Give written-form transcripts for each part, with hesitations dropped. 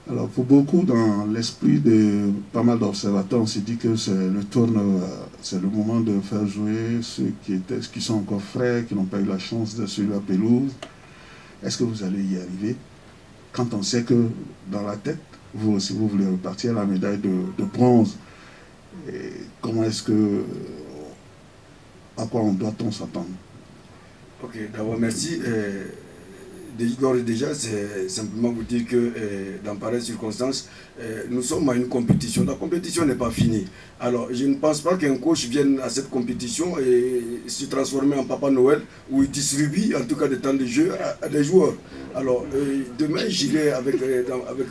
Alors pour beaucoup, dans l'esprit de pas mal d'observateurs, on s'est dit que c'est le moment de faire jouer ceux qui sont encore frais, qui n'ont pas eu la chance de suivre la pelouse. Est-ce que vous allez y arriver quand on sait que dans la tête, vous aussi, vous voulez repartir à la médaille de bronze? Et comment est-ce que, à quoi doit-on s'attendre? Ok, d'abord merci. Déjà, c'est simplement vous dire que dans pareilles circonstances, nous sommes à une compétition. La compétition n'est pas finie. Alors, je ne pense pas qu'un coach vienne à cette compétition et se transformer en Papa Noël où il distribue en tout cas des temps de jeu à des joueurs. Alors, demain, j'irai avec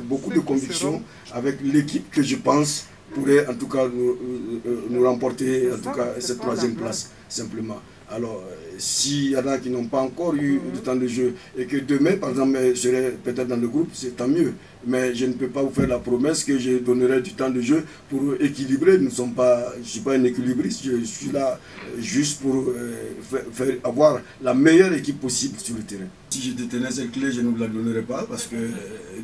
beaucoup de conviction, avec l'équipe que je pense pourrait en tout cas nous remporter en tout cas cette troisième place, simplement. Alors, s'il y en a qui n'ont pas encore eu de temps de jeu et que demain, par exemple, je serai peut-être dans le groupe, c'est tant mieux. Mais je ne peux pas vous faire la promesse que je donnerai du temps de jeu pour équilibrer. Je ne suis pas un équilibriste, je suis là juste pour avoir la meilleure équipe possible sur le terrain. Si je détenais cette clé, je ne vous la donnerai pas parce que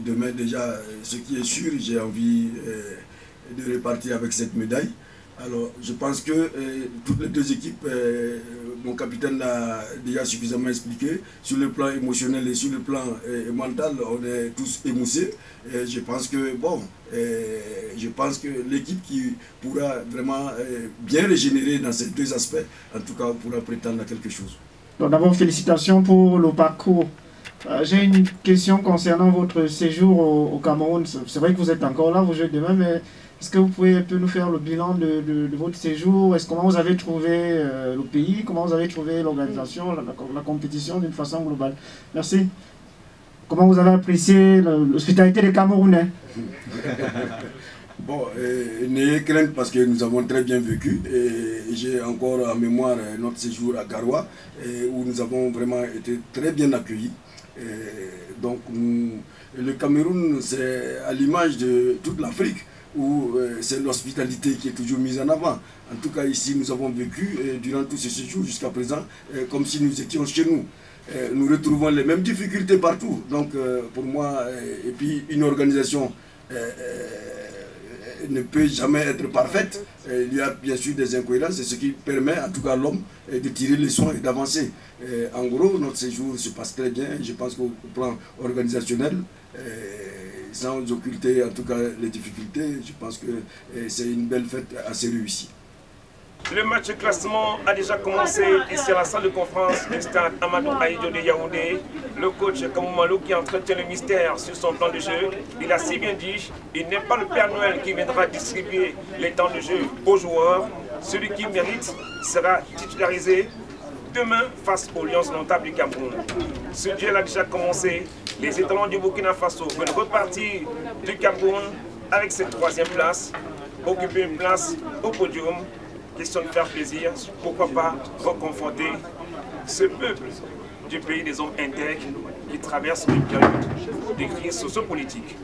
demain déjà, ce qui est sûr, j'ai envie de repartir avec cette médaille. Alors, je pense que toutes les deux équipes, mon capitaine l'a déjà suffisamment expliqué, sur le plan émotionnel et sur le plan mental, on est tous émoussés. Et je pense que, bon, je pense que l'équipe qui pourra vraiment bien régénérer dans ces deux aspects, en tout cas, pourra prétendre à quelque chose. D'abord, félicitations pour le parcours. J'ai une question concernant votre séjour au Cameroun. C'est vrai que vous êtes encore là, vous jouez demain, mais est-ce que vous pouvez un peu nous faire le bilan de votre séjour? Comment vous avez trouvé le pays? Comment vous avez trouvé l'organisation, la compétition d'une façon globale? Merci. Comment vous avez apprécié l'hospitalité des Camerounais? Bon, n'ayez crainte parce que nous avons très bien vécu. J'ai encore en mémoire notre séjour à Garoua où nous avons vraiment été très bien accueillis. Donc le Cameroun, c'est à l'image de toute l'Afrique où c'est l'hospitalité qui est toujours mise en avant. En tout cas ici nous avons vécu durant tout ce séjour jusqu'à présent comme si nous étions chez nous. Nous retrouvons les mêmes difficultés partout. Donc pour moi, et puis une organisation ne peut jamais être parfaite. Il y a bien sûr des incohérences, c'est ce qui permet en tout cas à l'homme de tirer les leçons et d'avancer. En gros, notre séjour se passe très bien. Je pense qu'au plan organisationnel, sans occulter en tout cas les difficultés, je pense que c'est une belle fête assez réussie. Le match de classement a déjà commencé ici à la salle de conférence du stade Amadou Ahidjo de Yaoundé. Le coach Kamoumalou qui entretient le mystère sur son plan de jeu, il a si bien dit, il n'est pas le Père Noël qui viendra distribuer les temps de jeu aux joueurs. Celui qui mérite sera titularisé demain face aux Lions Indomptables du Cameroun. Ce duel a déjà commencé. Les étalons du Burkina Faso veulent repartir du Cameroun avec cette troisième place, occuper une place au podium. Question de faire plaisir, pourquoi pas reconfronter ce peuple du pays des hommes intègres qui traverse une période de crise sociopolitique.